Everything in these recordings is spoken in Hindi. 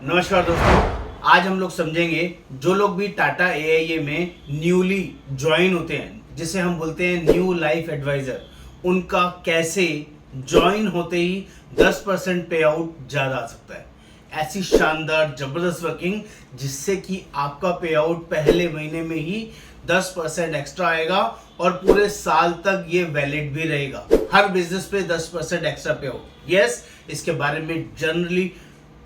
नमस्कार दोस्तों, आज हम लोग समझेंगे जो लोग भी टाटा एआईए में न्यूली ज्वाइन होते हैं, जिसे हम बोलते हैं न्यू लाइफ एडवाइजर, उनका कैसे ज्वाइन होते ही 10% पे आउट ज़्यादा आ सकता है। ऐसी शानदार जबरदस्त वर्किंग जिससे कि आपका पे आउट पहले महीने में ही 10% एक्स्ट्रा आएगा और पूरे साल तक ये वैलिड भी रहेगा। हर बिजनेस पे 10% एक्स्ट्रा पे आउट। यस, इसके बारे में जनरली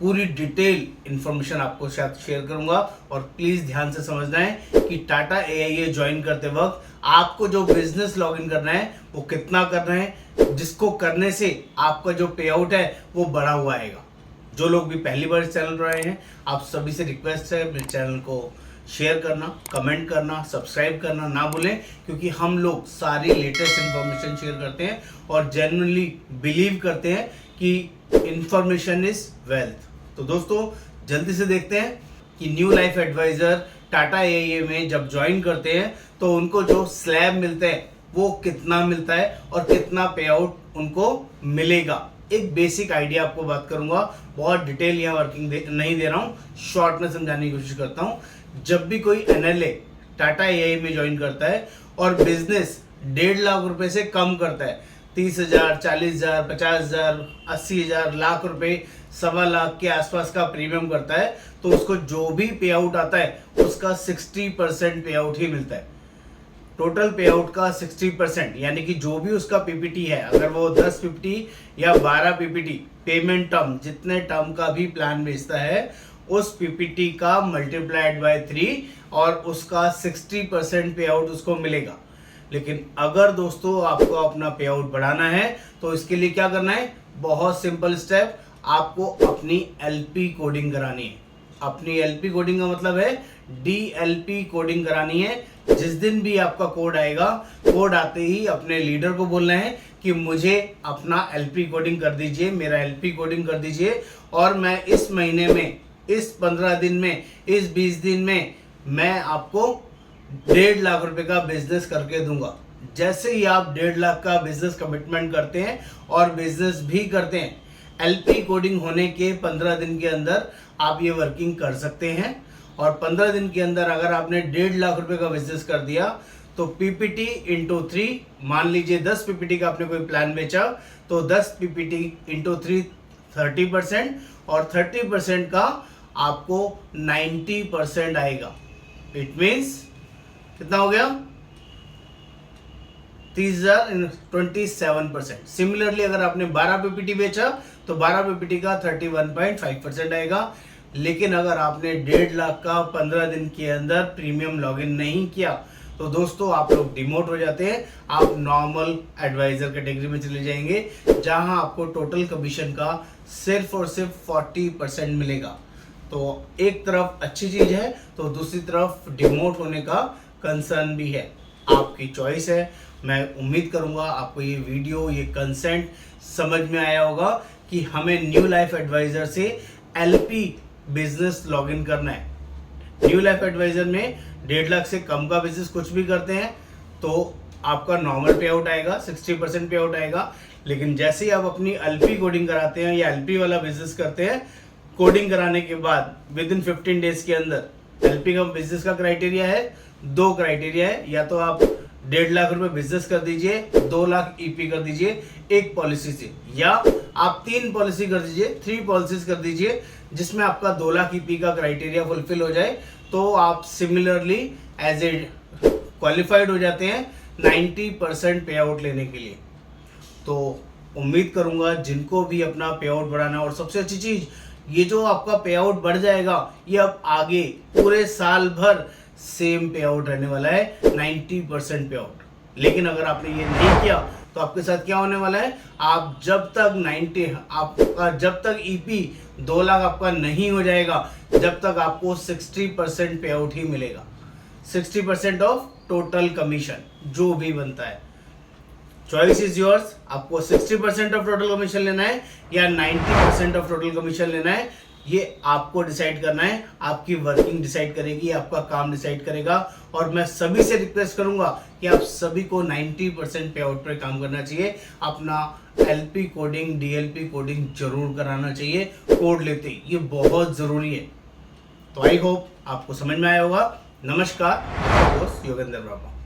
पूरी डिटेल इंफॉर्मेशन आपको साथ शेयर करूंगा और प्लीज ध्यान से समझना है कि टाटा एआईए ज्वाइन करते वक्त आपको जो बिजनेस लॉगिन करना है वो कितना करना है, जिसको करने से आपका जो पे आउट है वो बढ़ा हुआ आएगा। जो लोग भी पहली बार इस चैनल पर आए हैं, आप सभी से रिक्वेस्ट है मेरे चैनल को शेयर करना, कमेंट करना, सब्सक्राइब करना ना भूलें, क्योंकि हम लोग सारी लेटेस्ट इंफॉर्मेशन शेयर करते हैं और जेन्युइनली बिलीव करते हैं कि इंफॉर्मेशन इज वेल्थ। तो दोस्तों जल्दी से देखते हैं कि new life advisor Tata AIA में जब ज्वाइन करते हैं तो उनको जो स्लैब मिलते हैं वो कितना मिलता है और कितना पे आउट उनको मिलेगा। एक बेसिक आइडिया आपको बात करूंगा, बहुत डिटेल यहाँ वर्किंग नहीं दे रहा हूँ, शॉर्ट में समझाने की कोशिश करता हूँ। जब भी कोई एनएलए टाटा एआईए में ज्वाइन करता है और बिजनेस 1.5 लाख रुपए से कम करता है, 30,000, 40,000, 50,000, 80,000, लाख रुपए, 1.25 लाख के आसपास का प्रीमियम करता है, तो उसको जो भी पे आउट आता है उसका 60% पे आउट ही मिलता है। टोटल पे आउट का 60%, यानी कि जो भी उसका पीपीटी है, अगर वो 10 पीपीटी या 12 पीपीटी पेमेंट टर्म, जितने टर्म का भी प्लान बेचता है, उस पीपीटी का मल्टीप्लाइड बाय 3 और उसका 60% पे आउट उसको मिलेगा। लेकिन अगर दोस्तों आपको अपना पे आउट बढ़ाना है तो इसके लिए क्या करना है, बहुत सिंपल स्टेप, आपको अपनी एलपी कोडिंग करानी है। अपनी एलपी कोडिंग का मतलब है डीएलपी कोडिंग करानी है। जिस दिन भी आपका कोड आएगा, कोड आते ही अपने लीडर को बोलना है कि मुझे अपना एलपी कोडिंग कर दीजिए, मेरा एलपी कोडिंग कर दीजिए, और मैं इस महीने में, इस 15 दिन में, इस 20 दिन में मैं आपको 1.5 लाख रुपए का बिजनेस करके दूंगा। जैसे ही आप 1.5 लाख का बिजनेस कमिटमेंट करते हैं और बिजनेस भी करते हैं, एलपी कोडिंग होने के 15 दिन के अंदर आप ये वर्किंग कर सकते हैं। और 15 दिन के अंदर अगर आपने 1.5 लाख रुपए का बिजनेस कर दिया तो पीपीटी इंटू 3, मान लीजिए 10 पीपीटी का आपने कोई प्लान बेचा तो 10 पीपीटी इंटू 3 30%, और 30% का आपको 90% आएगा। इट मीन्स कितना हो गया, 30,000 27%। सिमिलरली अगर आपने 12 पीपीटी बेचा तो 12 पीपीटी का 31.5% आएगा। लेकिन अगर आपने 1.5 लाख का 15 दिन के अंदर प्रीमियम लॉगिन नहीं किया तो दोस्तों आप लोग डिमोट हो जाते हैं, आप नॉर्मल एडवाइजर कैटेगरी में चले जाएंगे, जहां आपको टोटल कमीशन का सिर्फ और सिर्फ 40% मिलेगा। तो एक तरफ अच्छी चीज है तो दूसरी तरफ डिमोट होने का कंसर्न भी है। आपकी चॉइस है। मैं उम्मीद करूंगा आपको ये वीडियो, ये कंसेंट समझ में आया होगा कि हमें न्यू लाइफ एडवाइजर से एलपी बिजनेस लॉगिन करना है। न्यू लाइफ एडवाइजर में 1.5 लाख से कम का बिजनेस कुछ भी करते हैं तो आपका नॉर्मल पे आउट आएगा, 60% पे आउट आएगा। लेकिन जैसे ही आप अपनी एलपी कोडिंग कराते हैं या एलपी वाला बिजनेस करते हैं, कोडिंग कराने के बाद विद इन 15 डेज के अंदर एलपी का बिजनेस का क्राइटेरिया है, 2 क्राइटेरिया है, या तो आप 1.5 लाख रुपए बिजनेस कर दीजिए, 2 लाख ईपी कर दीजिए एक पॉलिसी से, या आप 3 पॉलिसी कर दीजिए, 3 पॉलिसीज कर दीजिए जिसमें आपका 2 लाख ईपी का क्राइटेरिया फुलफिल हो जाए, तो आप सिमिलरली एज ए क्वालिफाइड हो जाते हैं 90% पे आउट लेने के लिए। तो उम्मीद करूंगा जिनको भी अपना पे आउट बढ़ाना है, और सबसे अच्छी चीज, ये जो आपका पे आउट बढ़ जाएगा ये अब आगे पूरे साल भर सेम पे आउट रहने वाला है, 90% पे आउट। लेकिन अगर आपने ये नहीं किया तो आपके साथ क्या होने वाला है, आप जब तक ईपी 2 लाख आपका नहीं हो जाएगा, जब तक आपको 60% पे आउट ही मिलेगा। 60% ऑफ टोटल कमीशन जो भी बनता है। चॉइस इज योर्स, आपको 60% ऑफ टोटल कमीशन लेना है या 90% ऑफ टोटल कमीशन लेना है, ये आपको डिसाइड करना है, आपकी वर्किंग डिसाइड करेगी, आपका काम डिसाइड करेगा। और मैं सभी से रिक्वेस्ट करूंगा कि आप सभी को 90% पे आउट पर काम करना चाहिए। अपना एलपी कोडिंग, डीएलपी कोडिंग जरूर कराना चाहिए कोड लेते ही, ये बहुत जरूरी है। तो आई होप आपको समझ में आया होगा। नमस्कार, दोस्त योगेंद्र वर्मा।